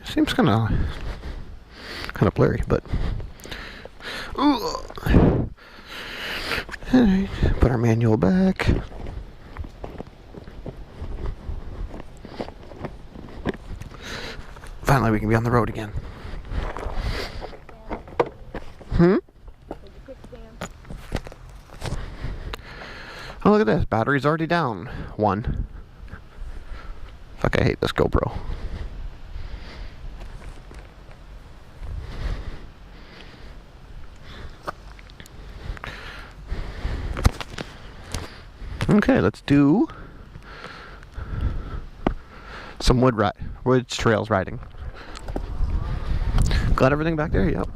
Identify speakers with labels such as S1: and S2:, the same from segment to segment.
S1: Seems kind of blurry, but alright, put our manual back. Finally, we can be on the road again. Oh, look at this. Battery's already down. 1. Fuck, I hate this GoPro. Okay, let's do some woods trails riding. Got everything back there? Yep.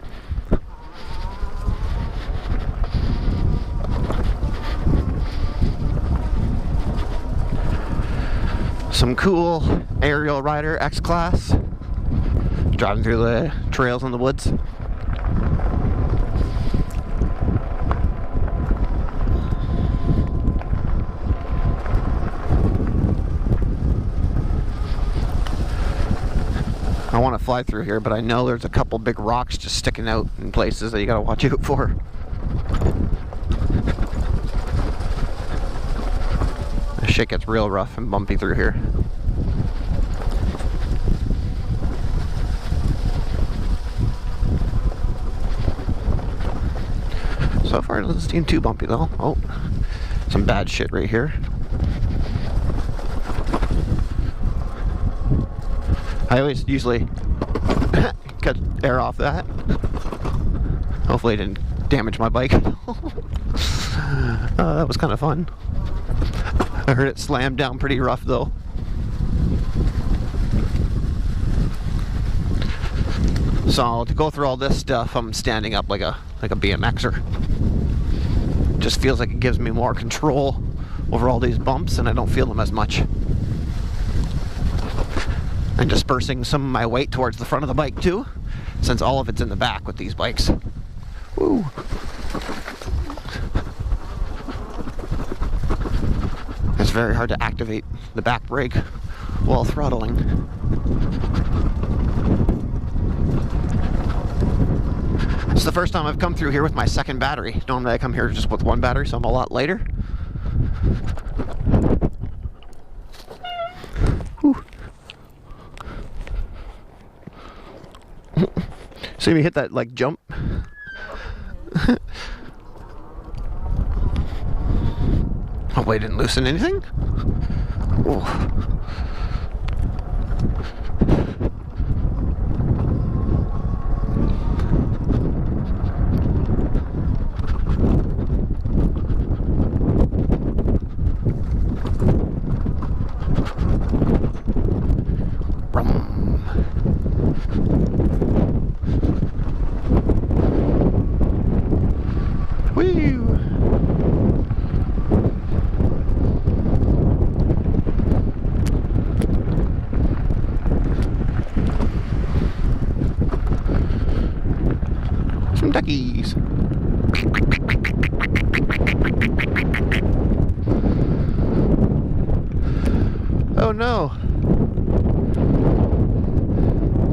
S1: Some cool Ariel Rider X Class. Driving through the trails in the woods. I want to fly through here, but I know there's a couple big rocks just sticking out in places that you gotta watch out for. This shit gets real rough and bumpy through here. So far it doesn't seem too bumpy though. Oh, some bad shit right here. I always usually cut air off that. Hopefully it didn't damage my bike. That was kind of fun. I heard it slam down pretty rough though. So to go through all this stuff, I'm standing up like a BMXer. Just feels like it gives me more control over all these bumps, and I don't feel them as much. And dispersing some of my weight towards the front of the bike too, since all of it's in the back with these bikes. Woo! It's very hard to activate the back brake while throttling. It's the first time I've come through here with my second battery. Normally I come here just with one battery, so I'm a lot lighter. Whew. See me hit that like jump? Hopefully I didn't loosen anything. Ooh. Some duckies. Oh no.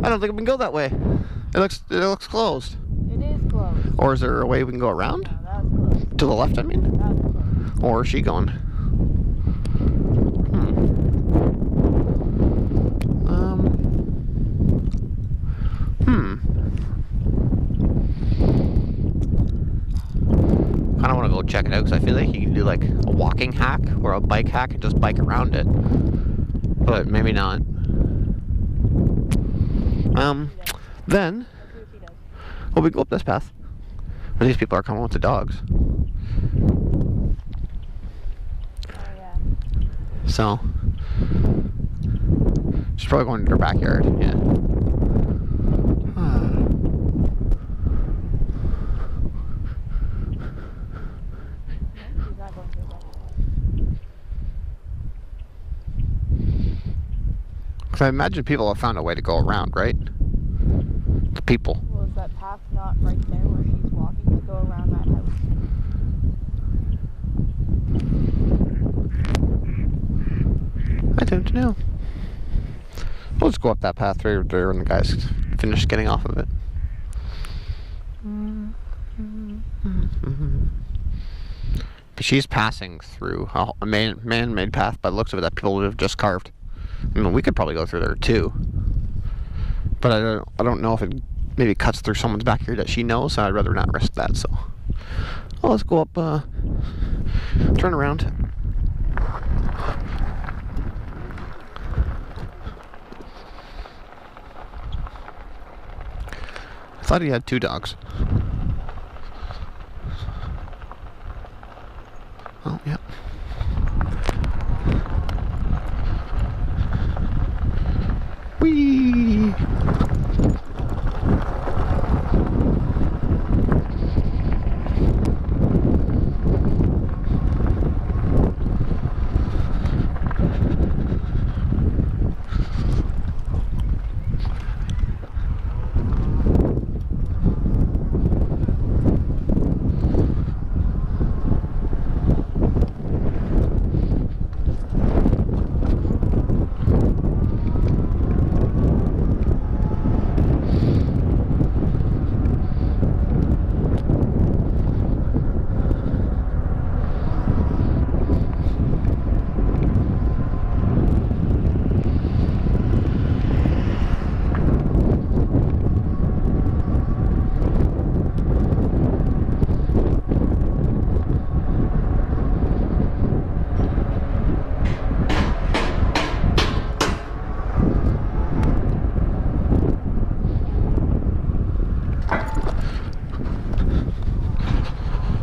S1: I don't think we can go that way. It looks closed.
S2: It is closed.
S1: Or is there a way we can go around?
S2: No, that's closed.
S1: To the left, I mean?
S2: That's closed.
S1: Or is she going? I don't want to go check it out because I feel like you can do like a walking hack or a bike hack and just bike around it. But maybe not. Then, well, we go up this path. But these people are coming with the dogs.
S2: Oh, yeah.
S1: So, she's probably going to her backyard, yeah.
S2: She's not going to her backyard.
S1: Because I imagine people have found a way to go around, right? The people.
S2: Well, is that path not right there where she's walking to go around that house?
S1: I don't know. Let's go up that path right there when the guys finish getting off of it. But she's passing through a man-made path by the looks of it that people would have just carved. I mean, we could probably go through there too. But I don't know if it maybe cuts through someone's backyard that she knows, so I'd rather not risk that, so. Well, let's go up, turn around. I thought he had 2 dogs. Oh, yep. Whee!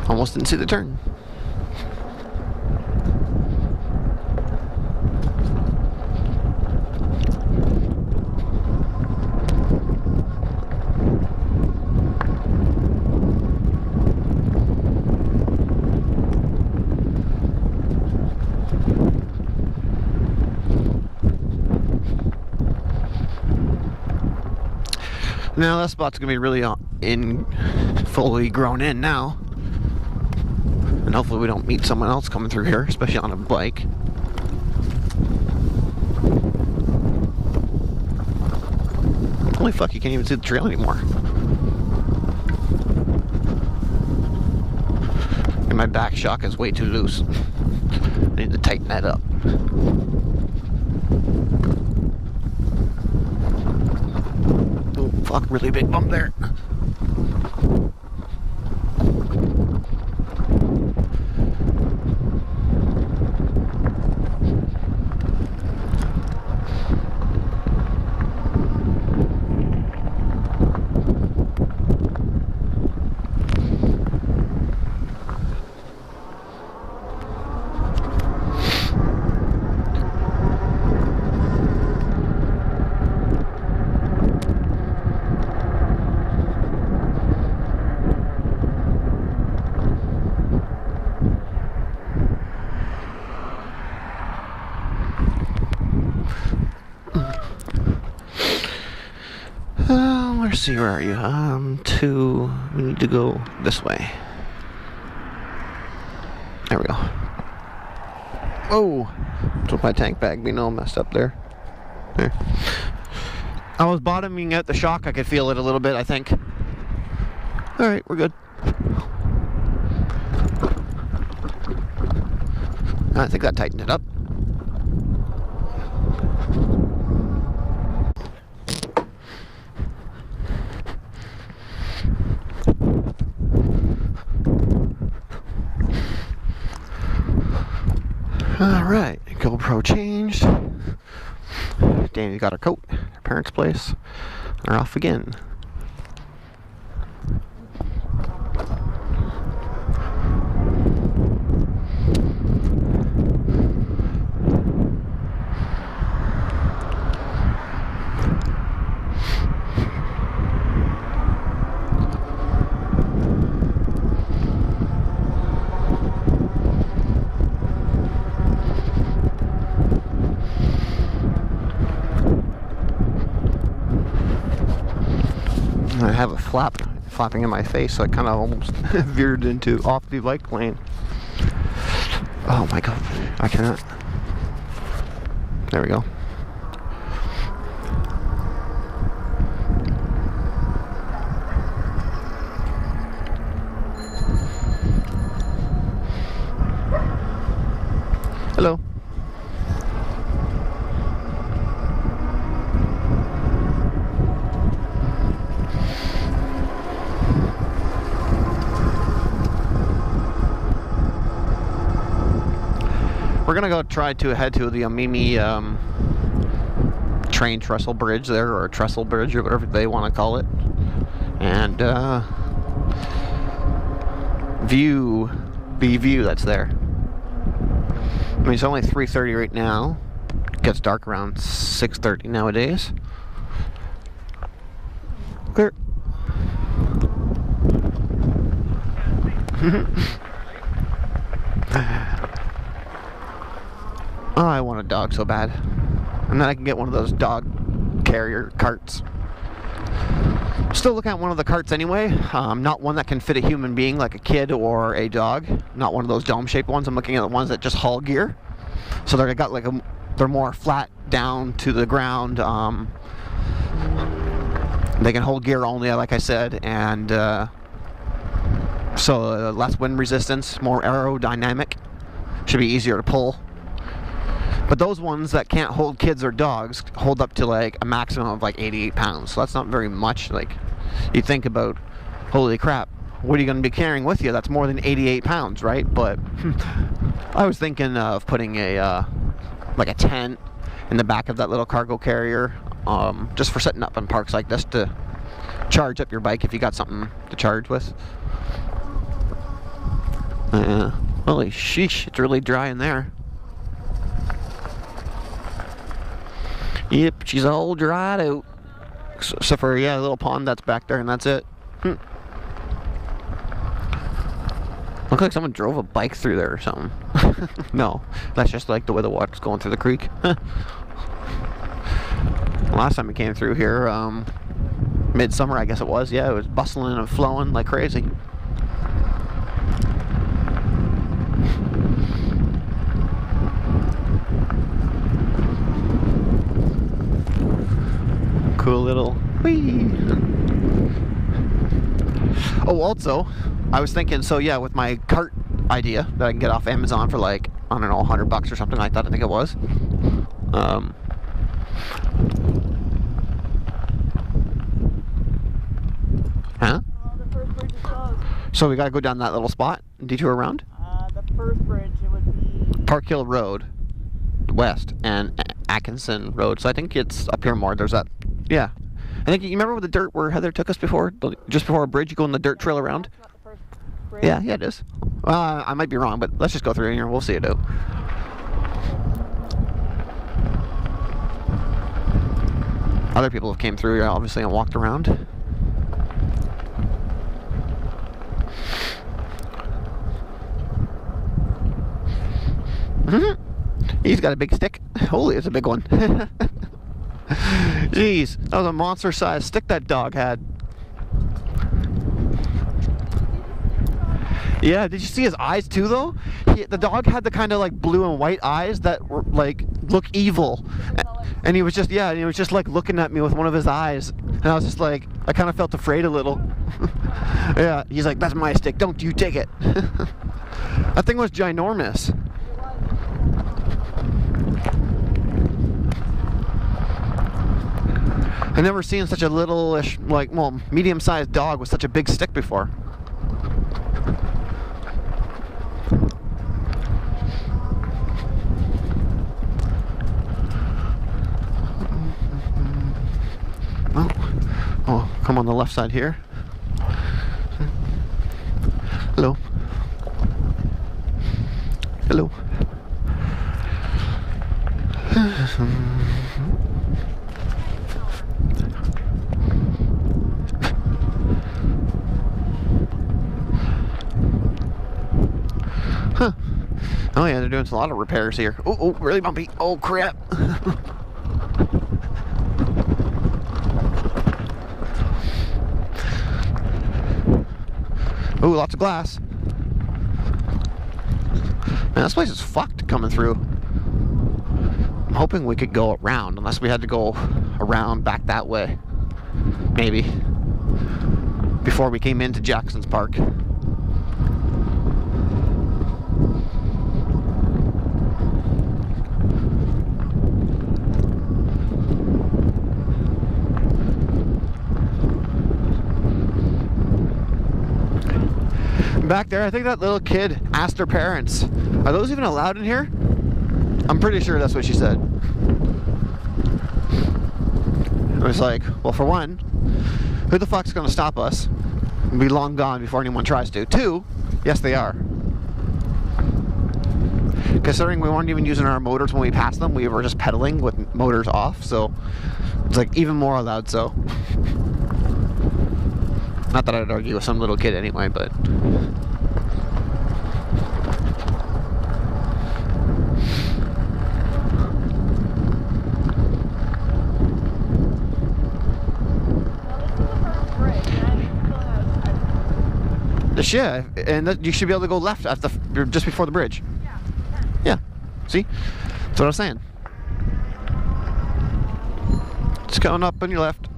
S1: Almost didn't see the turn. Now that spot's gonna be really fully grown in now. And hopefully we don't meet someone else coming through here, especially on a bike. Holy fuck, you can't even see the trail anymore. And my back shock is way too loose. I need to tighten that up. Oh fuck, really big bump there. Let's see, where are you? We need to go this way. There we go. Oh, took my tank bag being all messed up there. There. I was bottoming out the shock. I could feel it a little bit, I think. All right, we're good. I think that tightened it up. Alright, GoPro changed. Dani got her coat, her parents' place. They're off again. I have a flapping in my face, so I kind of almost veered into off the bike lane. Oh my god, I cannot. There we go. gonna go try to head to the Omemee train trestle bridge there, or trestle bridge, or whatever they want to call it, and view the view that's there. I mean, it's only 3:30 right now. It gets dark around 6:30 nowadays. Clear. Oh, I want a dog so bad. And then I can get one of those dog carrier carts. Still looking at one of the carts anyway. Not one that can fit a human being like a kid or a dog. Not one of those dome-shaped ones. I'm looking at the ones that just haul gear. So they're got like they're more flat down to the ground. They can hold gear only, like I said, and so less wind resistance, more aerodynamic. Should be easier to pull. But those ones that can't hold kids or dogs hold up to like a maximum of like 88 pounds. So that's not very much. Like, you think about, holy crap, what are you going to be carrying with you? That's more than 88 pounds, right? But I was thinking of putting a like a tent in the back of that little cargo carrier, just for setting up in parks like this to charge up your bike if you got something to charge with. Holy sheesh, it's really dry in there. Yep, she's all dried out. Except for, yeah, a little pond that's back there, and that's it. Looks like someone drove a bike through there or something. No, that's just like the way the water's going through the creek. Last time we came through here, midsummer I guess it was, yeah, it was bustling and flowing like crazy. Cool little whee. Oh, also, I was thinking, so yeah, with my cart idea that I can get off Amazon for like, I don't know, $100 or something like that, I think it was. Huh?
S2: The first bridge is closed.
S1: So we gotta go down that little spot and detour around?
S2: The first bridge, it would be...
S1: Park Hill Road, west, and Atkinson Road. So I think it's up here more. There's that, yeah. I think, you remember with the dirt where Heather took us before? Just before a bridge, you go on the dirt trail around?
S2: That's not the first bridge.
S1: Yeah, it is. I might be wrong, but let's just go through here. We'll see it out. Other people have came through here, obviously, and walked around. He's got a big stick. Holy, it's a big one. Jeez, that was a monster-sized stick that dog had. Yeah, did you see his eyes too, though? The dog had the kind of like blue and white eyes that were like look evil, and he was just, yeah, and he was just like looking at me with one of his eyes, and I was just like, I kind of felt afraid a little. Yeah, he's like, that's my stick, don't you take it. That thing was ginormous. I've never seen such a little-ish, like, well, medium-sized dog with such a big stick before. Oh, come on the left side here. Hello. Hello. Huh. Oh yeah, they're doing a lot of repairs here. Oh, really bumpy. Oh crap. Oh, lots of glass. Man, this place is fucked coming through. I'm hoping we could go around, unless we had to go around back that way. Maybe. Before we came into Jackson's Park. Back there, I think that little kid asked her parents, are those even allowed in here? I'm pretty sure that's what she said. It was like, well, for one, who the fuck's gonna stop us? We'll be long gone before anyone tries to. Two, yes, they are. Considering we weren't even using our motors when we passed them, we were just pedaling with motors off, so it's like even more loud. So, not that I'd argue with some little kid anyway, but. Yeah, and you should be able to go left after just before the bridge. Yeah, see? That's what I was saying. It's going up on your left.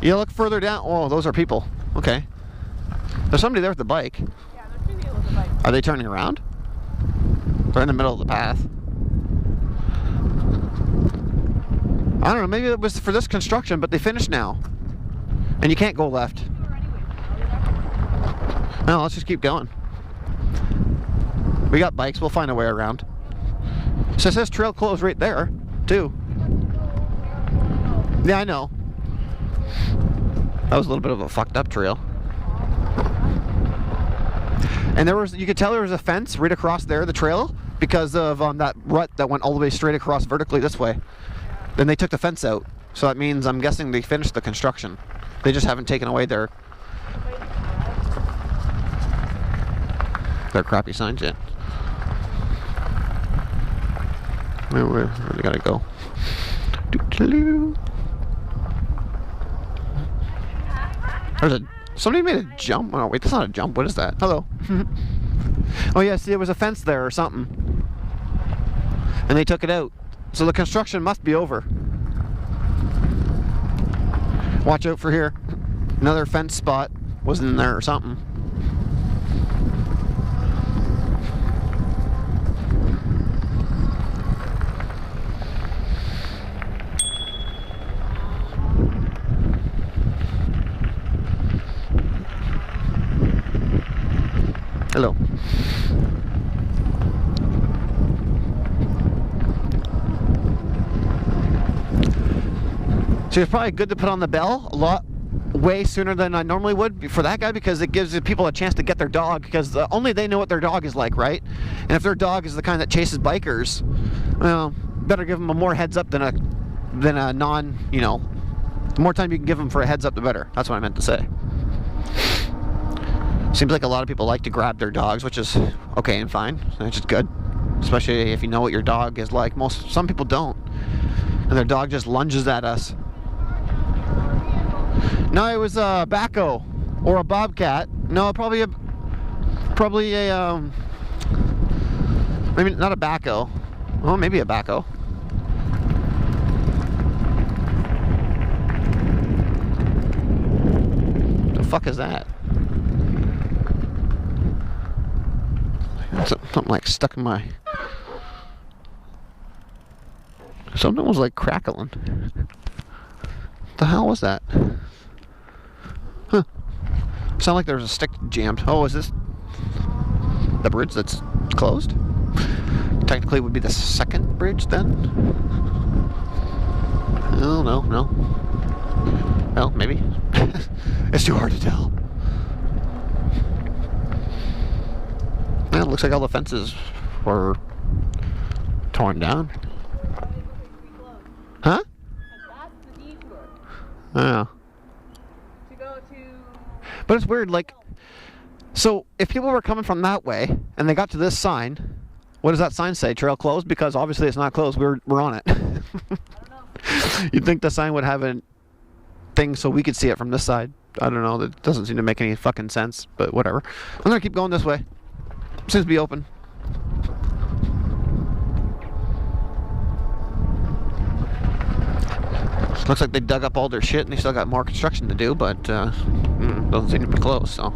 S1: You look further down. Oh, those are people. Okay. There's somebody there with the bike.
S2: Yeah, there's 2 people with the bike.
S1: Are they turning around? They're in the middle of the path. I don't know, maybe it was for this construction, but they finished now. And you can't go left. No, let's just keep going. We got bikes, we'll find a way around. So it says trail closed right there, too. Yeah, I know. That was a little bit of a fucked up trail. And you could tell there was a fence right across there, the trail, because of that rut that went all the way straight across vertically this way. Then they took the fence out. So that means, I'm guessing they finished the construction. They just haven't taken away their crappy signs yet. Where they gotta go? Somebody made a jump. Oh wait, that's not a jump. What is that? Hello. Oh yeah, see, there was a fence there or something, and they took it out. So the construction must be over. Watch out for here. Another fence spot was in there or something. Hello. So it's probably good to put on the bell way sooner than I normally would for that guy, because it gives people a chance to get their dog, because only they know what their dog is like, right? And if their dog is the kind that chases bikers, well, better give them a more heads up than a non, you know, the more time you can give them for a heads up, the better. That's what I meant to say. Seems like a lot of people like to grab their dogs, which is okay and fine, which is good, especially if you know what your dog is like. Some people don't, and their dog just lunges at us. No, it was a backhoe or a bobcat. No, probably a maybe not a backhoe. Oh, maybe a backhoe. The fuck is that? Something like stuck in my... Something was like crackling. What the hell was that? Huh. Sound like there's a stick jammed. Oh, is this the bridge that's closed? Technically it would be the second bridge then? Oh, no. Well, maybe. It's too hard to tell. Yeah, it looks like all the fences were torn down. Huh?
S2: That's the detour.
S1: Yeah.
S2: To go to...
S1: But it's weird, like, so if people were coming from that way and they got to this sign, what does that sign say? Trail closed? Because obviously it's not closed. We're on it.
S2: I don't know.
S1: You'd think the sign would have a thing so we could see it from this side. I don't know. That doesn't seem to make any fucking sense, but whatever. I'm gonna keep going this way. Seems to be open. Looks like they dug up all their shit and they still got more construction to do, but doesn't seem to be closed, so.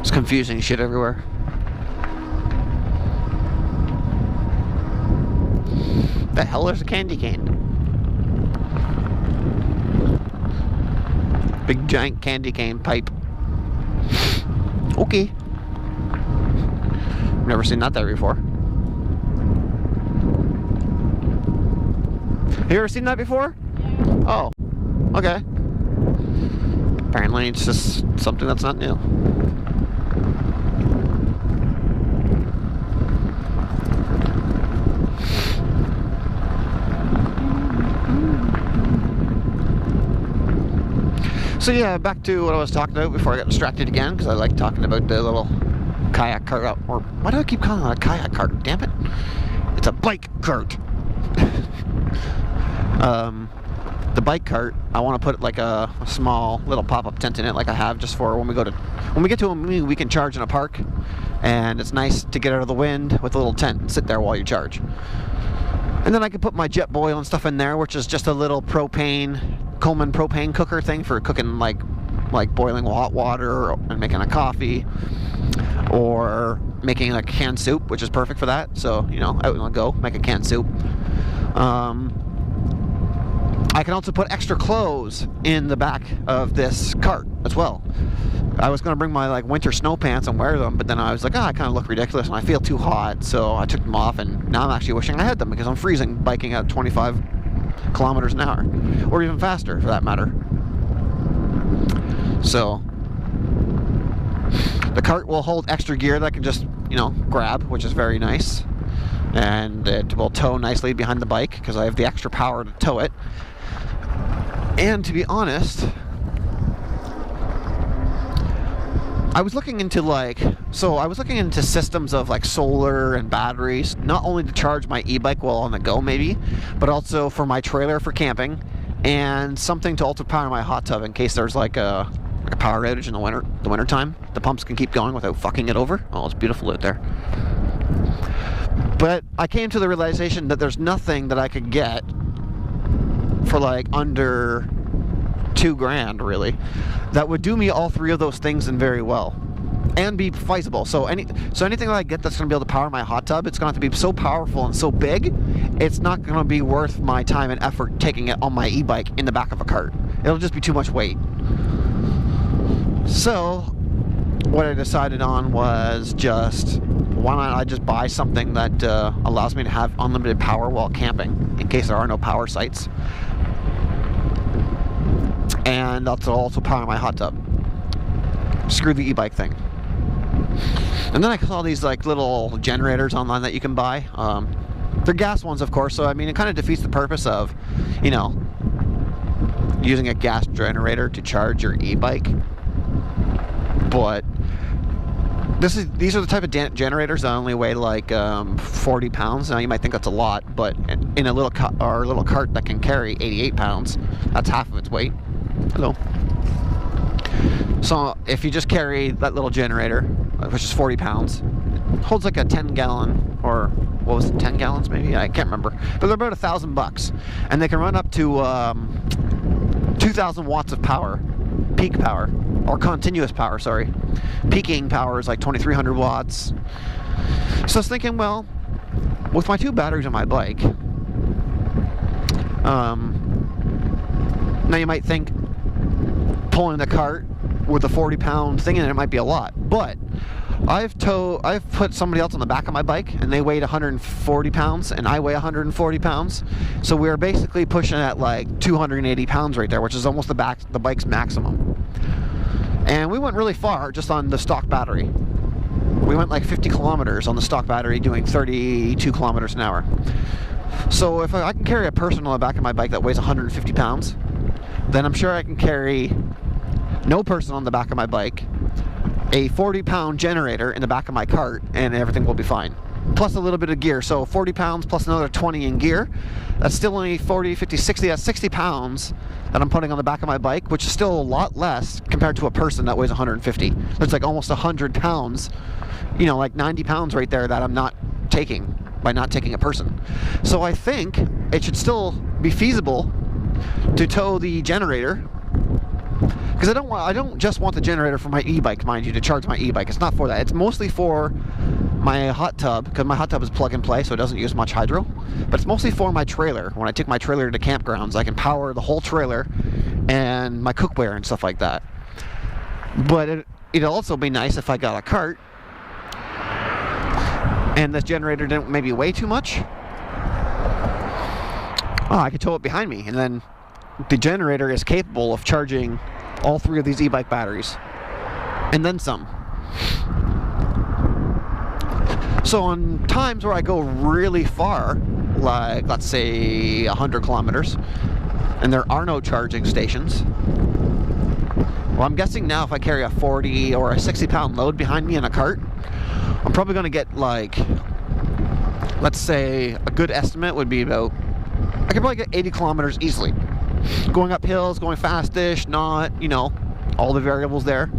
S1: It's confusing shit everywhere. The hell is a candy cane? Big giant candy cane pipe. Okay. Never seen that there before. Have you ever seen that before?
S2: Yeah.
S1: Oh. Okay. Apparently it's just something that's not new. So yeah, back to what I was talking about before I got distracted again, because I like talking about the little kayak cart, or why do I keep calling it a kayak cart? Damn it. It's a bike cart. The bike cart, I want to put like a small little pop-up tent in it, like I have, just for when we get to Omemee, we can charge in a park, and it's nice to get out of the wind with a little tent and sit there while you charge. And then I can put my jet boil and stuff in there, which is just a little Coleman propane cooker thing for cooking like boiling hot water and making a coffee, or making like canned soup, which is perfect for that. So, you know, out and go, make a canned soup. I can also put extra clothes in the back of this cart as well. I was going to bring my like winter snow pants and wear them, but then I was like, I kind of look ridiculous and I feel too hot, so I took them off, and now I'm actually wishing I had them because I'm freezing biking at 25 kilometers an hour, or even faster for that matter. So the cart will hold extra gear that I can just, you know, grab, which is very nice, and it will tow nicely behind the bike because I have the extra power to tow it. And to be honest, I was looking into systems of like solar and batteries, not only to charge my e-bike while on the go maybe, but also for my trailer for camping, and something to also power my hot tub in case there's like a power outage in the winter time. The pumps can keep going without fucking it over. Oh, it's beautiful out there. But I came to the realization that there's nothing that I could get for like under $2,000 really that would do me all three of those things and very well, and be feasible. So anything that I get that's going to be able to power my hot tub, it's going to have to be so powerful and so big, it's not going to be worth my time and effort taking it on my e-bike in the back of a cart. It'll just be too much weight. So what I decided on was just, why not I just buy something that allows me to have unlimited power while camping in case there are no power sites, and that's also power my hot tub. Screw the e-bike thing. And then I saw these like little generators online that you can buy. They're gas ones, of course, so I mean it kind of defeats the purpose of, you know, using a gas generator to charge your e-bike. But these are the type of generators that only weigh like 40 pounds. Now you might think that's a lot, but in a little cart that can carry 88 pounds, that's half of its weight. Hello. So if you just carry that little generator, which is 40 pounds, it holds like a 10-gallon, or what was it, 10 gallons maybe? I can't remember. But they're about $1,000, and they can run up to 2,000 watts of power, peak power, or continuous power, sorry. Peaking power is like 2,300 watts. So I was thinking, well, with my two batteries on my bike, now you might think pulling the cart with a 40-pound thing in it might be a lot, but I've put somebody else on the back of my bike, and they weighed 140 pounds, and I weigh 140 pounds. So we're basically pushing at like 280 pounds right there, which is almost the bike's maximum. And we went really far just on the stock battery. We went like 50 kilometers on the stock battery, doing 32 kilometers an hour. So if I can carry a person on the back of my bike that weighs 150 pounds, then I'm sure I can carry no person on the back of my bike, a 40-pound generator in the back of my cart, and everything will be fine. Plus a little bit of gear. So 40 pounds plus another 20 in gear. That's still only 40, 50, 60, that's 60 pounds that I'm putting on the back of my bike, which is still a lot less compared to a person that weighs 150. It's like almost 100 pounds, you know, like 90 pounds right there that I'm not taking by not taking a person. So I think it should still be feasible to tow the generator Because I don't just want the generator for my e-bike, mind you, to charge my e-bike. It's not for that. It's mostly for my hot tub, because my hot tub is plug and play, so it doesn't use much hydro. But it's mostly for my trailer. When I take my trailer to campgrounds, I can power the whole trailer and my cookware and stuff like that. But it'd also be nice if I got a cart and this generator didn't maybe weigh too much. Oh, I could tow it behind me, and then the generator is capable of charging all 3 of these e-bike batteries, and then some. So on times where I go really far, like let's say 100 kilometers, and there are no charging stations, well, I'm guessing now if I carry a 40 or a 60 pound load behind me in a cart, I'm probably going to get like, let's say a good estimate would be about, I could probably get 80 kilometers easily. Going up hills, going fast-ish, not, you know, all the variables there.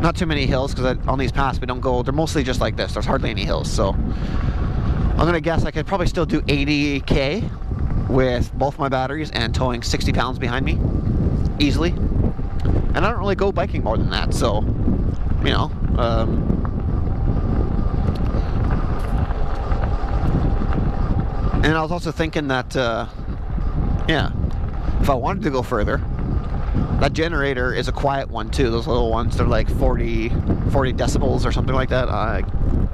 S1: Not too many hills, because on these paths we don't go, they're mostly just like this. There's hardly any hills, so I'm going to guess I could probably still do 80k with both my batteries and towing 60 pounds behind me easily. And I don't really go biking more than that, so, you know, and I was also thinking that, yeah, if I wanted to go further, that generator is a quiet one too. Those little ones, they're like 40 decibels or something like that.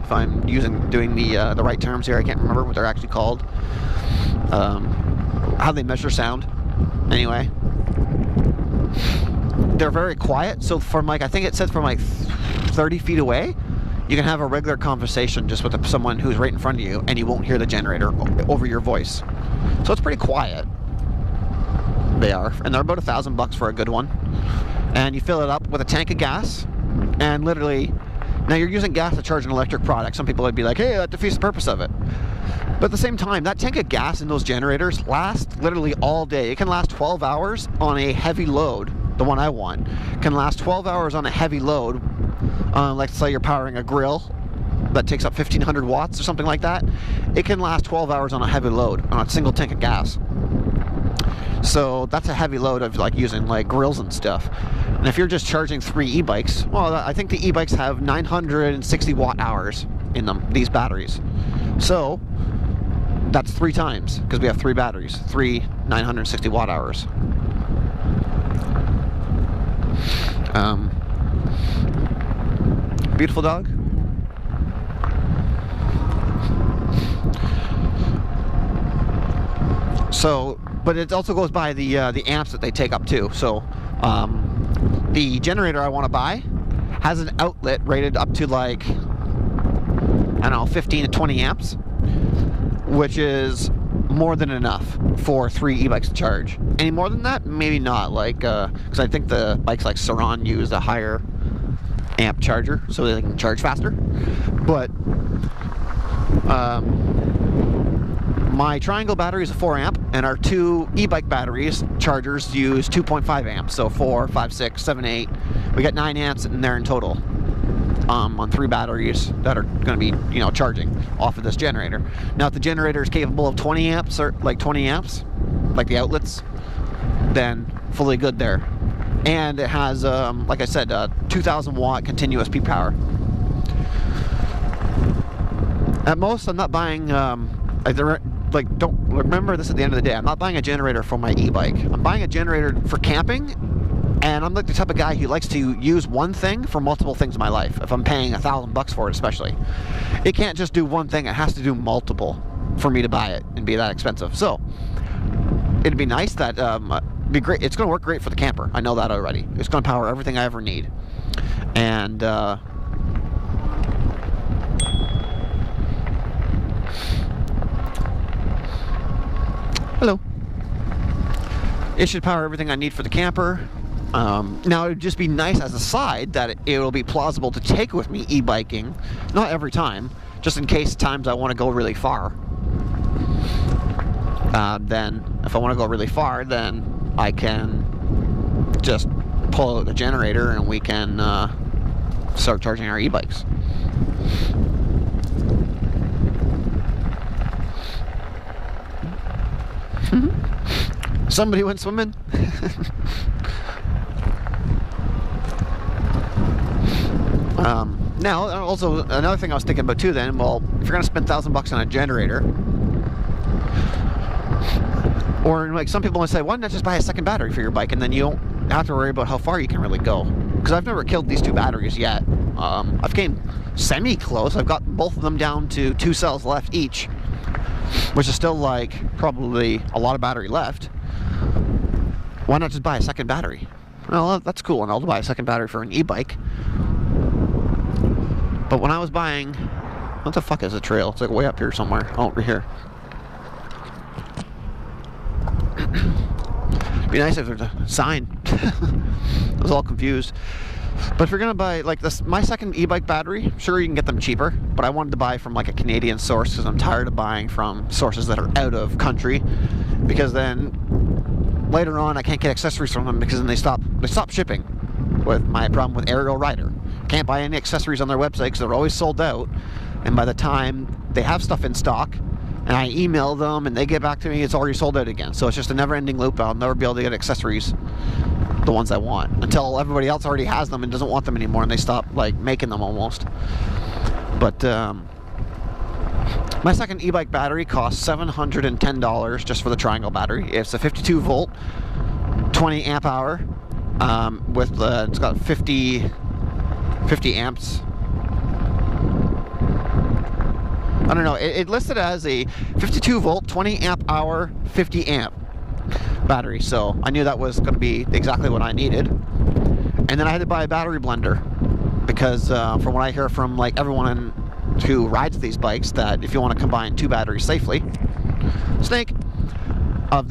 S1: If I'm doing the right terms here, I can't remember what they're actually called. How they measure sound. Anyway, they're very quiet. So from like, I think it says from like 30 feet away, you can have a regular conversation just with someone who's right in front of you, and you won't hear the generator over your voice. So it's pretty quiet. They are, and they're about $1,000 for a good one. And you fill it up with a tank of gas, and literally, now you're using gas to charge an electric product. Some people would be like, hey, that defeats the purpose of it. But at the same time, that tank of gas in those generators lasts literally all day. It can last 12 hours on a heavy load. The one I want can last 12 hours on a heavy load. Like say you're powering a grill that takes up 1,500 watts or something like that. It can last 12 hours on a heavy load on a single tank of gas. So that's a heavy load of like using like grills and stuff. And if you're just charging 3 e-bikes, well, I think the e-bikes have 960 watt hours in them, these batteries. So that's 3 times, because we have 3 batteries, 3 960 watt hours. Beautiful dog. So, but it also goes by the amps that they take up too. So, the generator I want to buy has an outlet rated up to like, I don't know, 15 to 20 amps, which is more than enough for 3 e-bikes to charge. Any more than that, maybe not. Like, because I think the bikes like Saran use a higher amp charger so they can charge faster. But my Triangle battery is a 4 amp, and our 2 e-bike batteries chargers use 2.5 amps. So 4, 5, 6, 7, 8. We got 9 amps in there in total. On 3 batteries that are going to be, you know, charging off of this generator. Now, if the generator is capable of 20 amps, or like 20 amps, like the outlets, then fully good there. And it has, like I said, 2,000 watt continuous peak power. At most, I'm not buying, like, don't remember this at the end of the day. I'm not buying a generator for my e-bike. I'm buying a generator for camping. And I'm like the type of guy who likes to use one thing for multiple things in my life. If I'm paying $1,000 for it, especially, it can't just do one thing. It has to do multiple for me to buy it and be that expensive. So it'd be nice that be great. It's going to work great for the camper. I know that already. It's going to power everything I ever need. And hello. It should power everything I need for the camper. Now, it would just be nice as a side that it will be plausible to take with me e-biking, not every time, just in case times I want to go really far. Then, if I want to go really far, then I can just pull out the generator and we can start charging our e-bikes. Somebody went swimming. Now, also another thing I was thinking about too. Then, well, if you're gonna spend $1,000 on a generator, or like some people want to say, why not just buy a second battery for your bike, and then you don't have to worry about how far you can really go? Because I've never killed these two batteries yet. I've came semi-close. I've got both of them down to 2 cells left each, which is still like probably a lot of battery left. Why not just buy a second battery? Well, that's cool, and I'll buy a second battery for an e-bike. But when I was buying, what the fuck is the trail? It's like way up here somewhere. Oh, over here. It'd be nice if there's a sign. I was all confused. But if you're gonna buy like this, my second e-bike battery, sure you can get them cheaper, but I wanted to buy from like a Canadian source because I'm tired of buying from sources that are out of country, because then later on I can't get accessories from them because then they stop shipping. With my problem with Ariel Rider, can't buy any accessories on their website because they're always sold out, and by the time they have stuff in stock and I email them and they get back to me, it's already sold out again. So it's just a never-ending loop. I'll never be able to get accessories, the ones I want, until everybody else already has them and doesn't want them anymore, and they stop like making them almost. But my second e-bike battery costs $710 just for the triangle battery. It's a 52 volt, 20 amp hour. With it's got 50 amps. I don't know. It listed as a 52 volt, 20 amp hour, 50 amp battery. So I knew that was going to be exactly what I needed. And then I had to buy a battery blender because from what I hear from like everyone who rides these bikes, that if you want to combine 2 batteries safely, Snake, of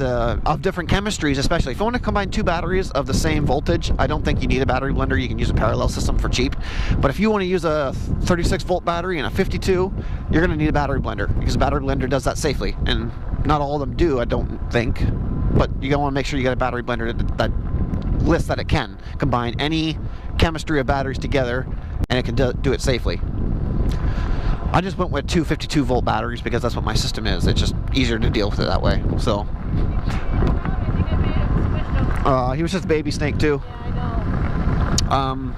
S1: different chemistries, especially if you want to combine 2 batteries of the same voltage, I don't think you need a battery blender. You can use a parallel system for cheap. But if you want to use a 36 volt battery and a 52, you're going to need a battery blender, because a battery blender does that safely. And not all of them do, I don't think. But you're going to want to make sure you get a battery blender that lists that it can combine any chemistry of batteries together, and it can do it safely. I just went with 2 52 volt batteries because that's what my system is. It's just easier to deal with it that way. So he was just a baby Snake too.
S2: Yeah, I know.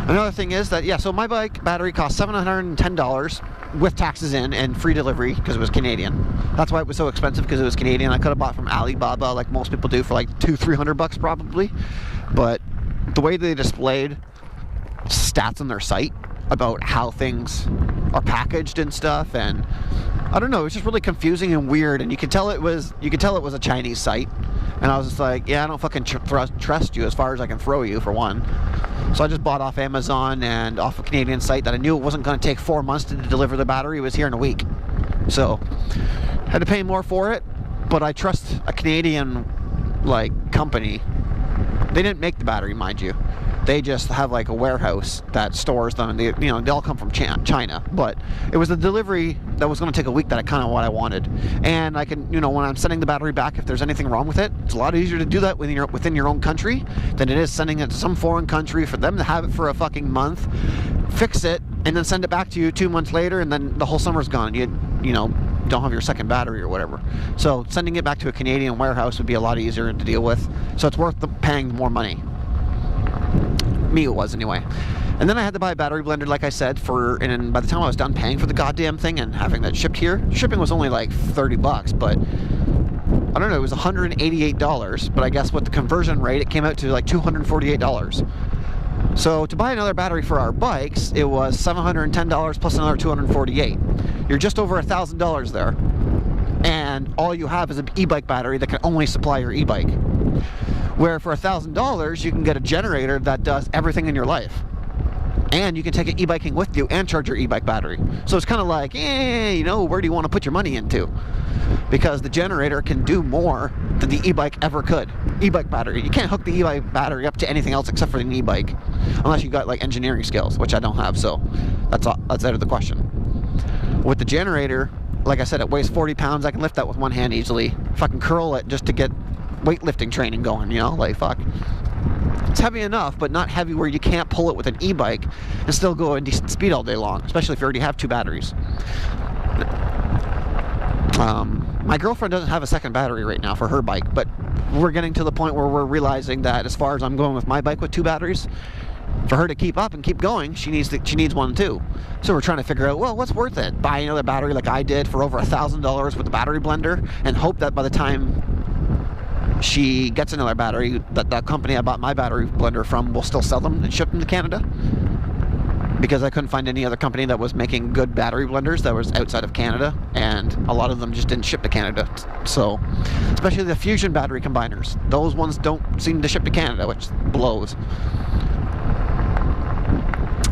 S1: Another thing is that, yeah, so my bike battery cost $710 with taxes in and free delivery because it was Canadian. That's why it was so expensive, because it was Canadian. I could have bought from Alibaba like most people do for like $200-300 probably. But the way they displayed stats on their site about how things are packaged and stuff, and I don't know, it was just really confusing and weird, and you could tell it was a Chinese site, and I was just like, yeah, I don't fucking trust you as far as I can throw you, for one. So I just bought off Amazon and off a Canadian site that I knew it wasn't going to take 4 months to deliver the battery. It was here in a week, so I had to pay more for it, but I trust a Canadian like company. They didn't make the battery, mind you. They just have like a warehouse that stores them, and they all come from China. But it was the delivery that was going to take a week that I kind of what I wanted. And I can, when I'm sending the battery back, if there's anything wrong with it, it's a lot easier to do that when you're within your own country than it is sending it to some foreign country for them to have it for a fucking month, fix it, and then send it back to you 2 months later, and then the whole summer's gone. You don't have your second battery or whatever. So sending it back to a Canadian warehouse would be a lot easier to deal with. So it's worth paying more money. Me, it was anyway. And then I had to buy a battery blender, like I said, and by the time I was done paying for the goddamn thing and having that shipped here, shipping was only like $30, but I don't know, it was $188, but I guess with the conversion rate, it came out to like $248. So to buy another battery for our bikes, it was $710 plus another $248. You're just over $1,000 there, and all you have is an e-bike battery that can only supply your e-bike. Where for $1,000 you can get a generator that does everything in your life, and you can take it e-biking with you and charge your e-bike battery. So it's kind of like, where do you want to put your money into? Because the generator can do more than the e-bike ever could. E-bike battery, you can't hook the e-bike battery up to anything else except for an e-bike, unless you got like engineering skills, which I don't have, so that's out of the question. With the generator, like I said, it weighs 40 pounds. I can lift that with one hand easily. If I can curl it just to get weightlifting training going, like fuck. It's heavy enough, but not heavy where you can't pull it with an e-bike and still go at decent speed all day long, especially if you already have 2 batteries. My girlfriend doesn't have a second battery right now for her bike, but we're getting to the point where we're realizing that as far as I'm going with my bike with 2 batteries, for her to keep up and keep going, she needs one too. So we're trying to figure out, well, what's worth it? Buy another battery like I did for over $1,000 with the battery blender, and hope that by the time she gets another battery, that company I bought my battery blender from will still sell them and ship them to Canada. Because I couldn't find any other company that was making good battery blenders that was outside of Canada, and a lot of them just didn't ship to Canada. So, especially the fusion battery combiners, those ones don't seem to ship to Canada, which blows.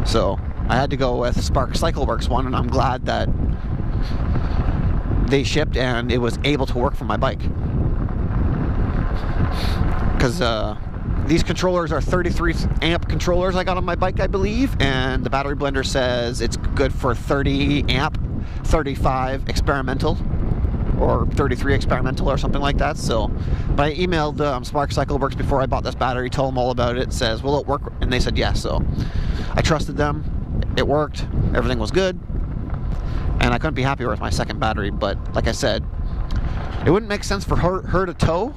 S1: So I had to go with Spark CycleWorks one, and I'm glad that they shipped and it was able to work for my bike. Because these controllers are 33 amp controllers I got on my bike, I believe, and the battery blender says it's good for 30 amp, 35 experimental, or 33 experimental or something like that. So, but I emailed Spark CycleWorks before I bought this battery, told them all about it, says, will it work? And they said yes, so I trusted them. It worked, everything was good, and I couldn't be happier with my second battery. But like I said, it wouldn't make sense for her to tow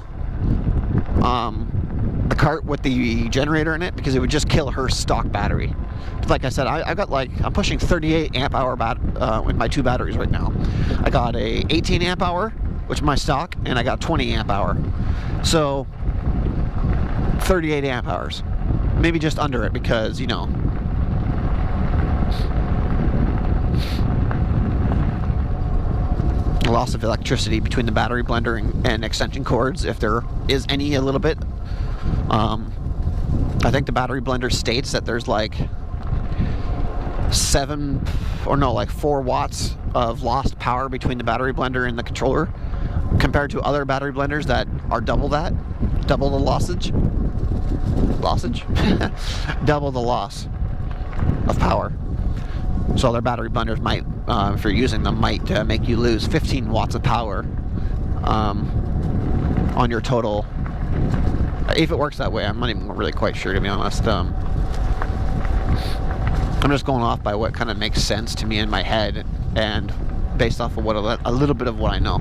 S1: the cart with the generator in it, because it would just kill her stock battery. Like I said, I got I'm pushing 38 amp hour with my two batteries right now. I got a 18 amp hour, which is my stock, and I got 20 amp hour. So 38 amp hours, maybe just under it, because, you know, loss of electricity between the battery blender and extension cords, if there is any, a little bit. I think the battery blender states that there's like 4 watts of lost power between the battery blender and the controller, compared to other battery blenders that are double the lossage, double the loss of power. So other battery blenders might, if you're using them, might make you lose 15 watts of power on your total. If it works that way, I'm not even really quite sure, to be honest. I'm just going off by what kind of makes sense to me in my head, and based off of what a little bit of what I know.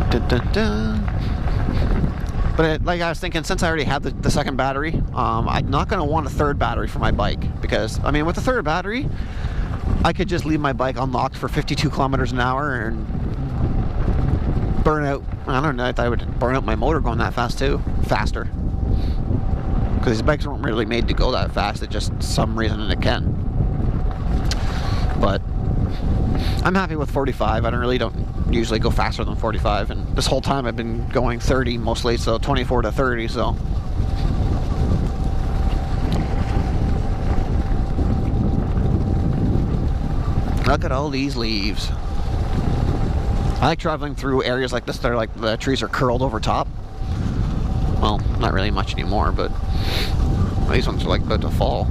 S1: Dun, dun, dun. But like I was thinking, since I already have the second battery, I'm not going to want a third battery for my bike, because, I mean, with the third battery, I could just leave my bike unlocked for 52 kilometers an hour and burn out. I don't know if I would burn out my motor going that fast too, faster. Because these bikes weren't really made to go that fast. It's just some reason it can. But I'm happy with 45. I don't usually go faster than 45, and this whole time I've been going 30 mostly, so 24 to 30. So look at all these leaves. I like traveling through areas like this that are like the trees are curled over top. Well, not really much anymore, but these ones are like about to fall.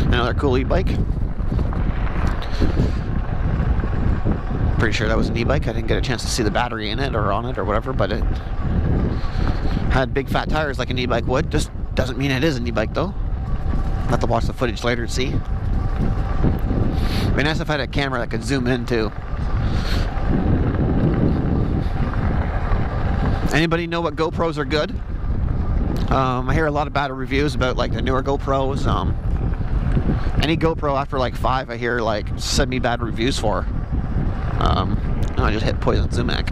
S1: Another cool e-bike. Pretty sure that was an e-bike. I didn't get a chance to see the battery in it or on it or whatever, but it had big fat tires like an e-bike would. Just doesn't mean it is an e-bike though. I'll have to watch the footage later to see. It'd be nice if I had a camera that could zoom in too. Anybody know what GoPros are good? I hear a lot of bad reviews about like the newer GoPros. Any GoPro after like 5, I hear like semi-bad reviews for. I just hit Poison Sumac.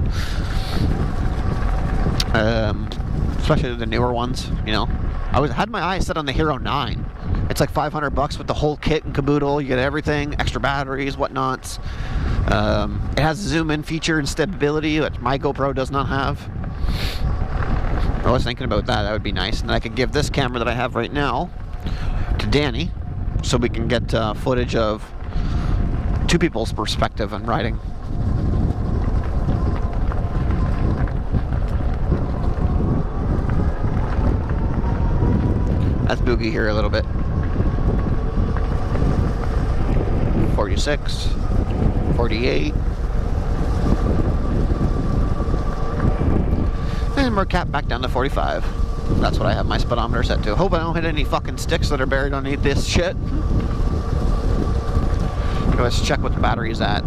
S1: Especially the newer ones, you know. I had my eyes set on the Hero 9. It's like $500 with the whole kit and caboodle. You get everything, extra batteries, whatnots. It has a zoom-in feature and stability, which my GoPro does not have. I was thinking about that. That would be nice. And I could give this camera that I have right now to Dani, so we can get footage of two people's perspective on riding. That's Boogie here a little bit. 46, 48. And we're capped back down to 45. That's what I have my speedometer set to. Hope I don't hit any fucking sticks that are buried underneath this shit. Let's check what the battery's at.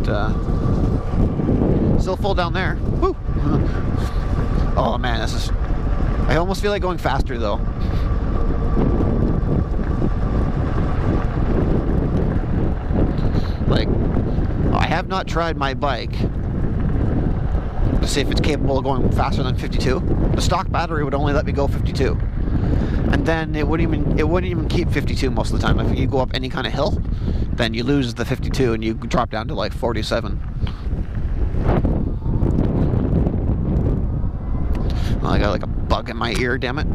S1: Still full down there. Woo! Oh man, this is... I almost feel like going faster though. Like, I have not tried my bike to see if it's capable of going faster than 52. The stock battery would only let me go 52. And then it wouldn't even keep 52 most of the time. If you go up any kind of hill, then you lose the 52 and you drop down to like 47. Oh, I got like a bug in my ear, damn it.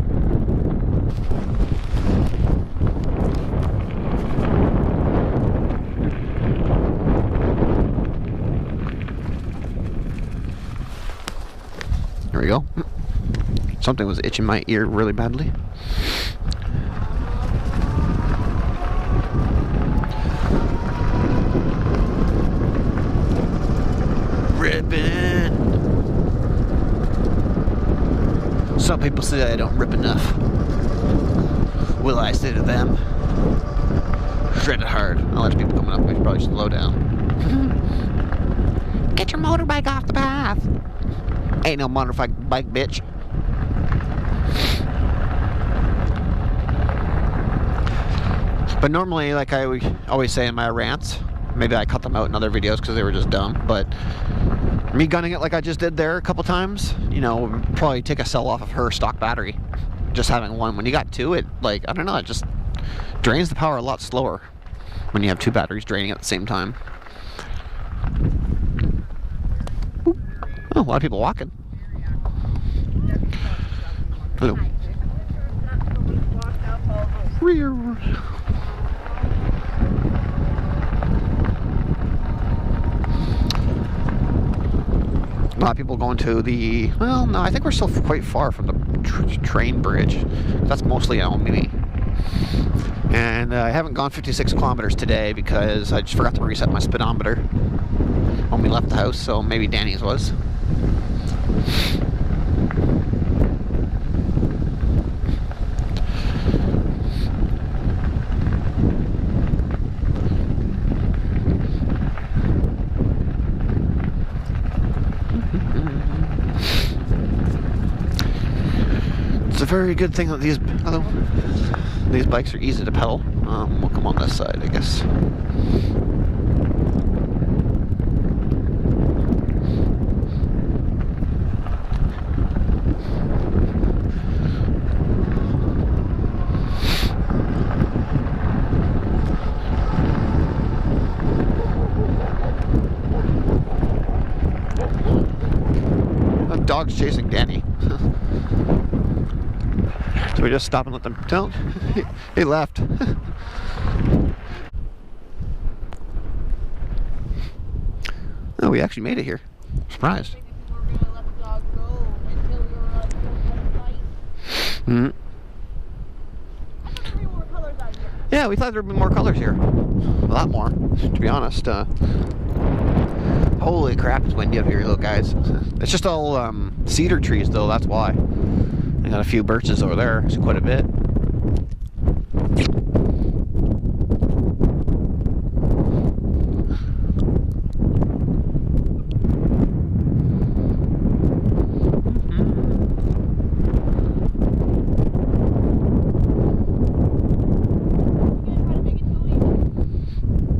S1: There we go. Something was itching my ear really badly. Ripping. Some people say I don't rip enough. Will I say to them, shred it hard. I'll let people coming up. We should probably slow down. Get your motorbike off the path. Ain't no motorbike bike, bitch. But normally, like I always say in my rants, maybe I cut them out in other videos because they were just dumb, but me gunning it like I just did there a couple times, you know, would probably take a cell off of her stock battery. Just having one. When you got two, it, like, I don't know, it just drains the power a lot slower when you have two batteries draining at the same time. Oop. Oh, a lot of people walking. Hello. Rear. A lot of people going to the, well, no, I think we're still quite far from the train bridge. That's mostly Omemee. And I haven't gone 56 kilometers today because I just forgot to reset my speedometer when we left the house, so maybe Danny's was. It's a very good thing that these bikes are easy to pedal. We'll come on this side, I guess. The dog's chasing Danny. So we just stop and let them down. He left. Oh, we actually made it here. Surprised. Mm-hmm. Yeah, we thought there'd be more colors here. A lot more, to be honest. Holy crap, it's windy up here, little guys. It's just all cedar trees, though, that's why. I got a few birches over there, so quite a bit.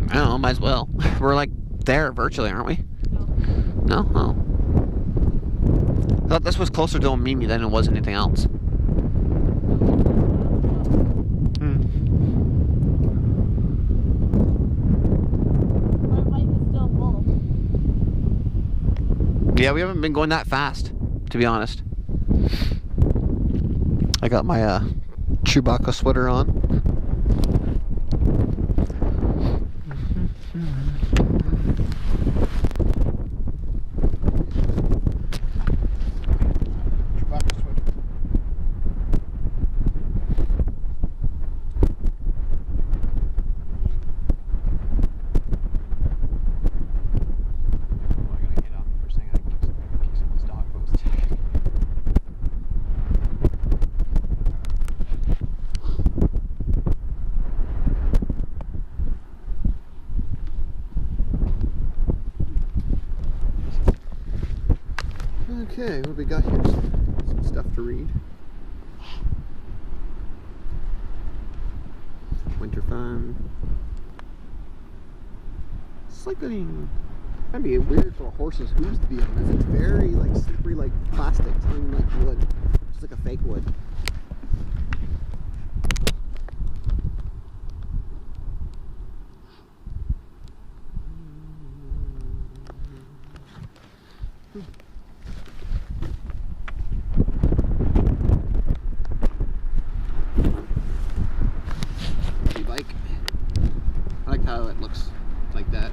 S1: I don't know, might as well. We're like there virtually, aren't we? No? Oh. I thought this was closer to Omemee than it was anything else.
S2: My bike is still full.
S1: Yeah, we haven't been going that fast, to be honest. I got my Chewbacca sweater on. Okay, what do we got here? Some stuff to read. Winter fun. Cycling. That'd be weird for a horse's hooves to be on this. It's very like slippery, like plastic. It's not even like wood. It's like a fake wood. Bike. I like how it looks like that.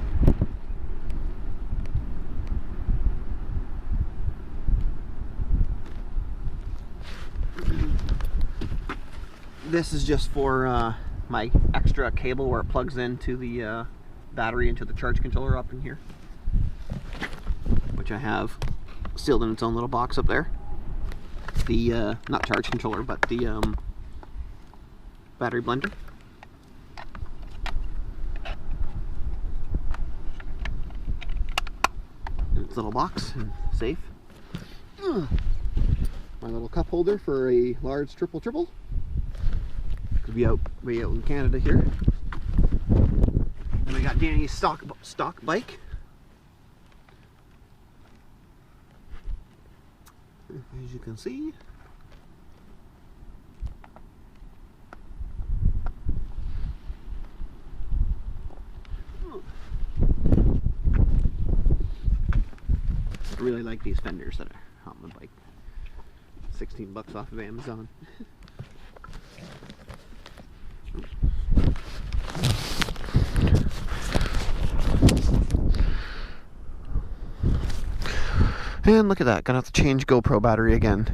S1: This is just for my extra cable where it plugs into the battery into the charge controller up in here, which I have sealed in its own little box up there. The not charge controller, but the battery blender. In its little box and safe. My little cup holder for a large triple. Could be out way out in Canada here. And we got Danny's stock bike. As you can see. I really like these fenders that are on the bike. 16 bucks off of Amazon. And look at that, gonna have to change GoPro battery again.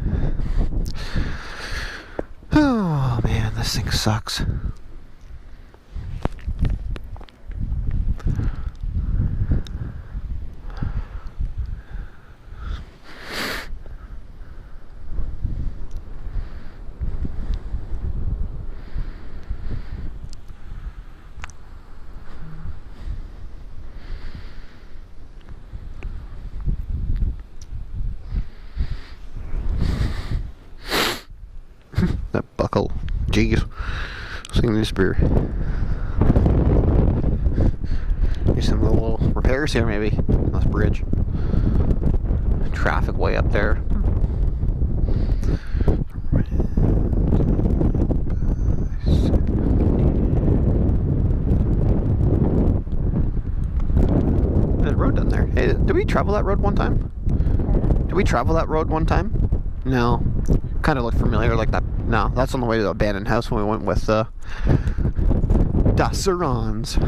S1: Oh man, this thing sucks. That buckle. Jeez. This thing needs to be. Need some little repairs here, maybe. This bridge. Traffic way up there. There's a road down there. Hey, did we travel that road one time? Did we travel that road one time? No. Kind of looked familiar like that. No, that's on the way to the abandoned house when we went with Dasserons.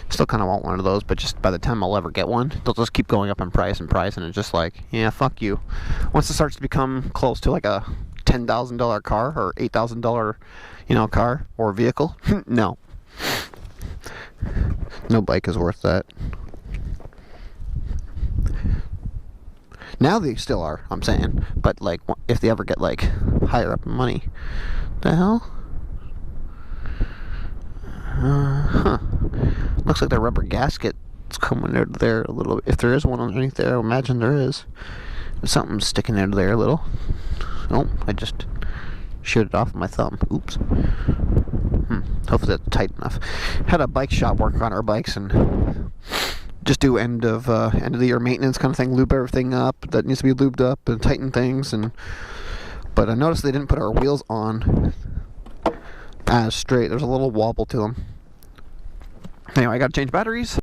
S1: Still kind of want one of those, but just by the time I'll ever get one, they'll just keep going up in price, and it's just like, yeah, fuck you. Once it starts to become close to like a $10,000 car or $8,000, car or vehicle, no. No bike is worth that. Now they still are, I'm saying, but like if they ever get like higher up in money, the hell? Looks like the rubber gasket's coming out of there a little. If there is one underneath there, I imagine there is. There's something sticking out of there a little. Oh, I just sheared it off with my thumb. Oops. Hopefully that's tight enough. Had a bike shop work on our bikes and just do end of the year maintenance kind of thing, lube everything up that needs to be lubed up and tighten things. But I noticed they didn't put our wheels on as straight. There's a little wobble to them. Anyway, I gotta change batteries.